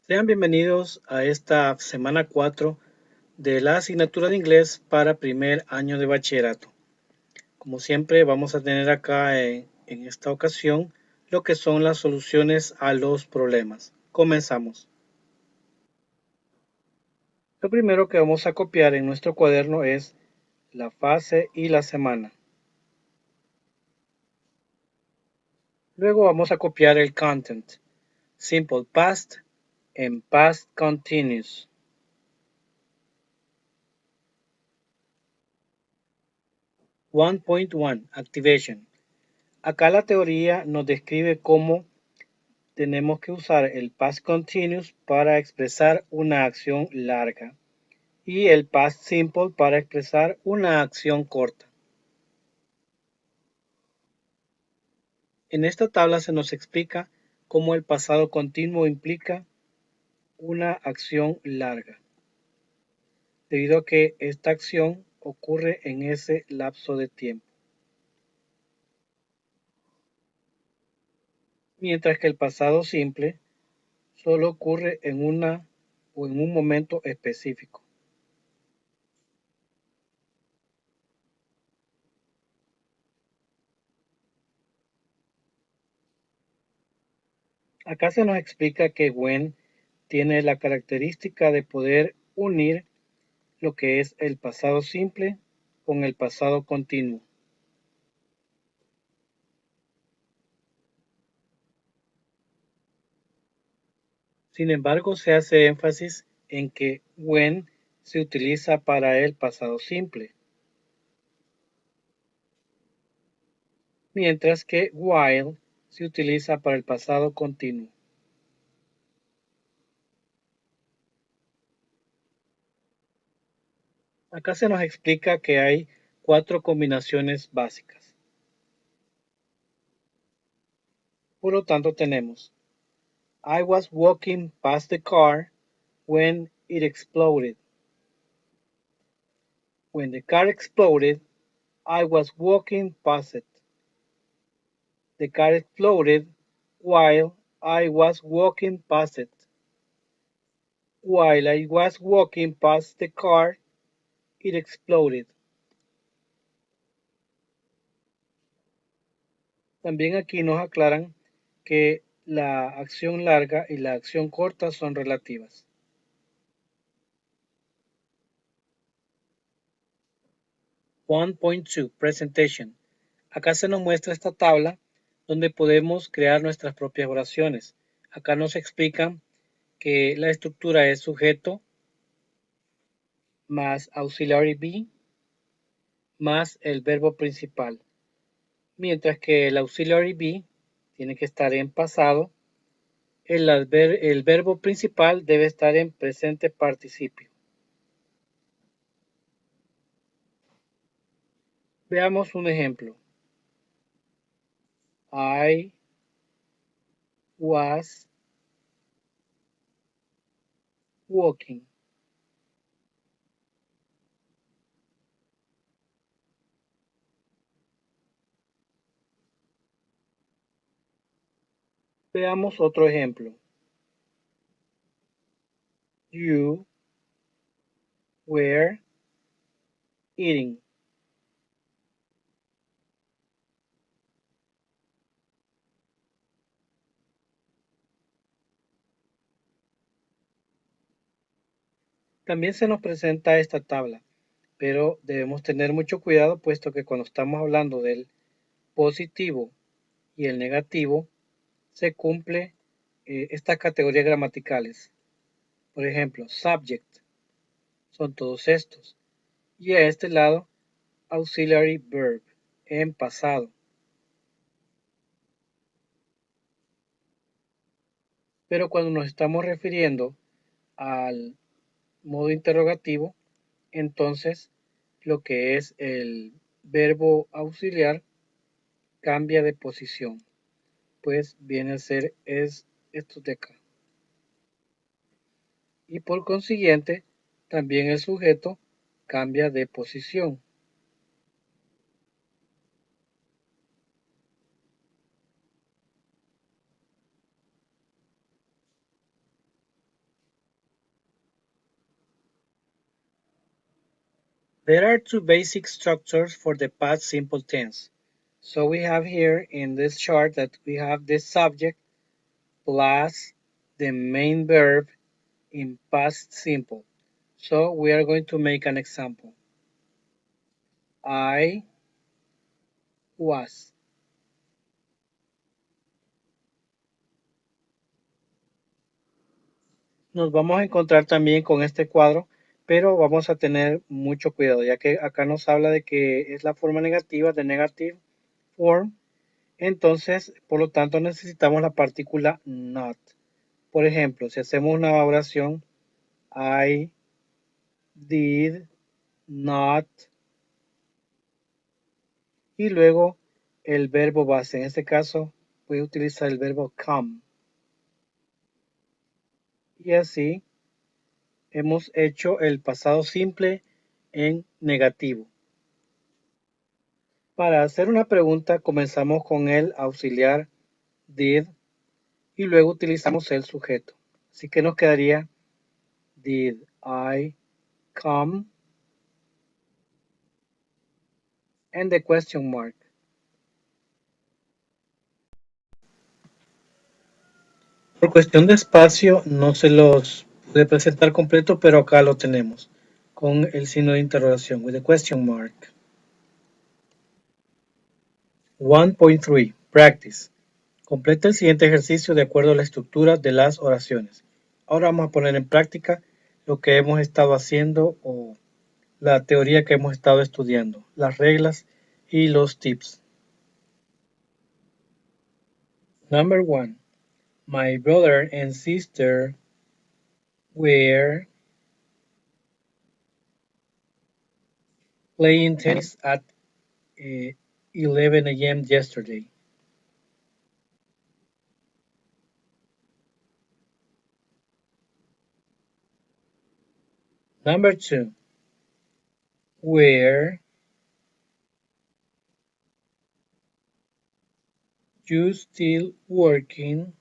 Sean bienvenidos a esta semana 4 de la asignatura de inglés para primer año de bachillerato. Como siempre, vamos a tener acá en esta ocasión lo que son las soluciones a los problemas. Comenzamos. Lo primero que vamos a copiar en nuestro cuaderno es la fase y la semana. Luego vamos a copiar el content, simple past en past continuous. 1.1 Activation. Acá la teoría nos describe cómo tenemos que usar el past continuous para expresar una acción larga y el past simple para expresar una acción corta. En esta tabla se nos explica cómo el pasado continuo implica una acción larga, debido a que esta acción ocurre en ese lapso de tiempo, mientras que el pasado simple solo ocurre en una o en un momento específico. Acá se nos explica que when tiene la característica de poder unir lo que es el pasado simple con el pasado continuo. Sin embargo, se hace énfasis en que when se utiliza para el pasado simple, mientras que while se utiliza para el pasado continuo. Acá se nos explica que hay 4 combinaciones básicas. Por lo tanto, tenemos I was walking past the car when it exploded. When the car exploded, I was walking past it. The car exploded while I was walking past it. While I was walking past the car, it exploded. También aquí nos aclaran que la acción larga y la acción corta son relativas. 1.2 Presentation. Acá se nos muestra esta tabla donde podemos crear nuestras propias oraciones. Acá nos explican que la estructura es sujeto más auxiliary be más el verbo principal, mientras que el auxiliary be tiene que estar en pasado, el verbo principal debe estar en presente participio. Veamos un ejemplo. I was walking. Veamos otro ejemplo. You were eating. También se nos presenta esta tabla, pero debemos tener mucho cuidado puesto que cuando estamos hablando del positivo y el negativo, se cumple estas categorías gramaticales. Por ejemplo, subject son todos estos. Y a este lado, auxiliary verb en pasado. Pero cuando nos estamos refiriendo al modo interrogativo, entonces lo que es el verbo auxiliar cambia de posición, pues viene a ser es esto de acá. Y por consiguiente, también el sujeto cambia de posición. There are two basic structures for the past simple tense. So we have here in this chart that we have the subject plus the main verb in past simple. So we are going to make an example. I was. Nos vamos a encontrar también con este cuadro, pero vamos a tener mucho cuidado, ya que acá nos habla de que es la forma negativa de negative form. Entonces, por lo tanto, necesitamos la partícula not. Por ejemplo, si hacemos una oración, I did not, y luego el verbo base. En este caso, voy a utilizar el verbo come. Y así hemos hecho el pasado simple en negativo. Para hacer una pregunta, comenzamos con el auxiliar did y luego utilizamos el sujeto. Así que nos quedaría did I come and the question mark. Por cuestión de espacio no se los pude presentar completo, pero acá lo tenemos con el signo de interrogación, with the question mark. 1.3 Practice. Completa el siguiente ejercicio de acuerdo a la estructura de las oraciones. Ahora vamos a poner en práctica lo que hemos estado haciendo o la teoría que hemos estado estudiando, las reglas y los tips. Number 1. My brother and sister were playing tennis at 11 a.m. yesterday. Number 2. Were you still working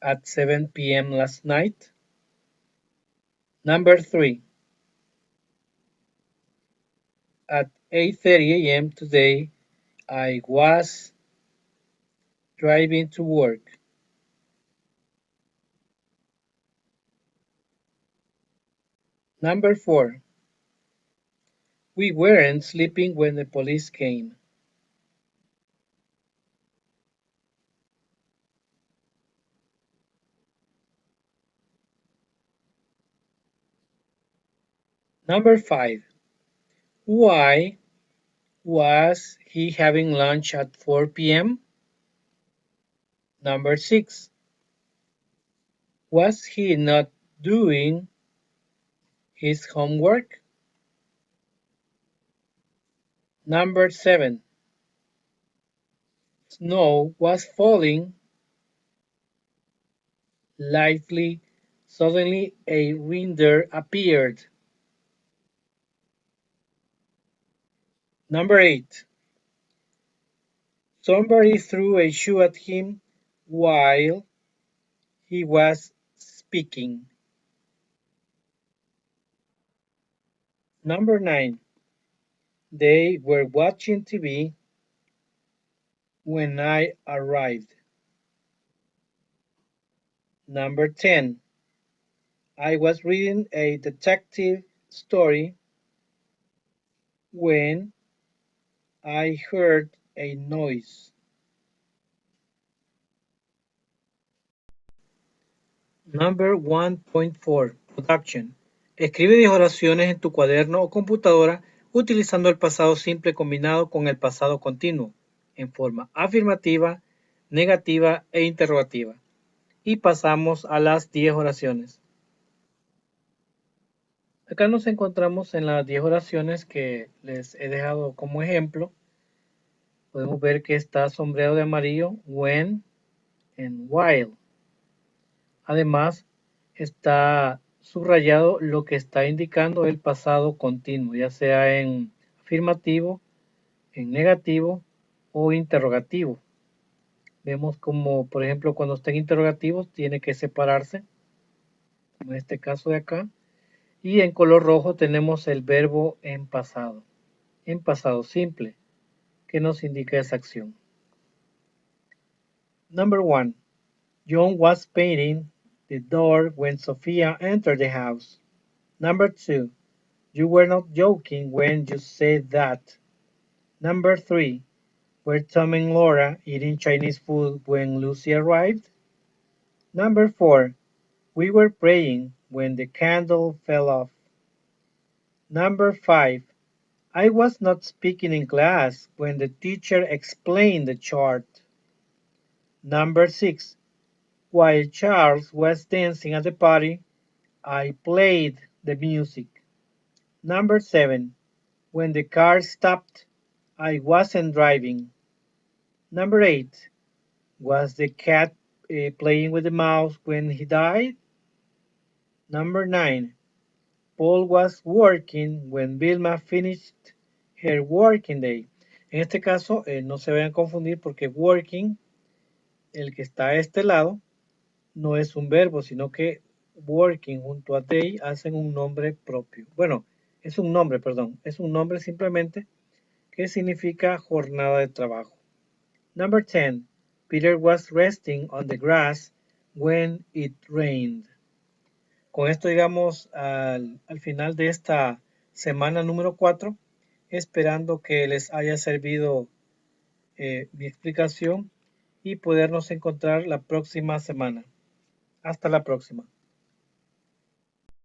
at 7 p.m. last night? Number 3. At 8:30 a.m. today, I was driving to work. Number 4. We weren't sleeping when the police came. Number 5. Why was he having lunch at 4 p.m.? Number 6. Was he not doing his homework? Number 7. Snow was falling lightly. Suddenly a reindeer appeared. Number 8. Somebody threw a shoe at him while he was speaking. Number 9. They were watching TV when I arrived. Number 10. I was reading a detective story when I heard a noise. Number 1.4 Production. Escribe 10 oraciones en tu cuaderno o computadora utilizando el pasado simple combinado con el pasado continuo en forma afirmativa, negativa e interrogativa. Y pasamos a las 10 oraciones. Acá nos encontramos en las 10 oraciones que les he dejado como ejemplo. Podemos ver que está sombreado de amarillo when and while. Además, está subrayado lo que está indicando el pasado continuo, ya sea en afirmativo, en negativo o interrogativo. Vemos como, por ejemplo, cuando estén interrogativos tiene que separarse, como en este caso de acá. Y en color rojo tenemos el verbo en pasado simple, que nos indica esa acción. Number 1. John was painting the door when Sophia entered the house. Number 2. You were not joking when you said that. Number 3. Were Tom and Laura eating Chinese food when Lucy arrived? Number 4. We were praying when the candle fell off. Number 5. I was not speaking in class when the teacher explained the chart. Number 6. While Charles was dancing at the party, I played the music. Number 7. When the car stopped, I wasn't driving. Number 8. Was the cat playing with the mouse when he died? Number 9. Paul was working when Vilma finished her working day. En este caso, no se vayan a confundir porque working, el que está a este lado, no es un verbo, sino que working junto a day hacen un nombre propio. Bueno, es un nombre, perdón. Es un nombre simplemente que significa jornada de trabajo. Number 10. Peter was resting on the grass when it rained. Con esto llegamos al final de esta semana número 4, esperando que les haya servido mi explicación y podernos encontrar la próxima semana. Hasta la próxima.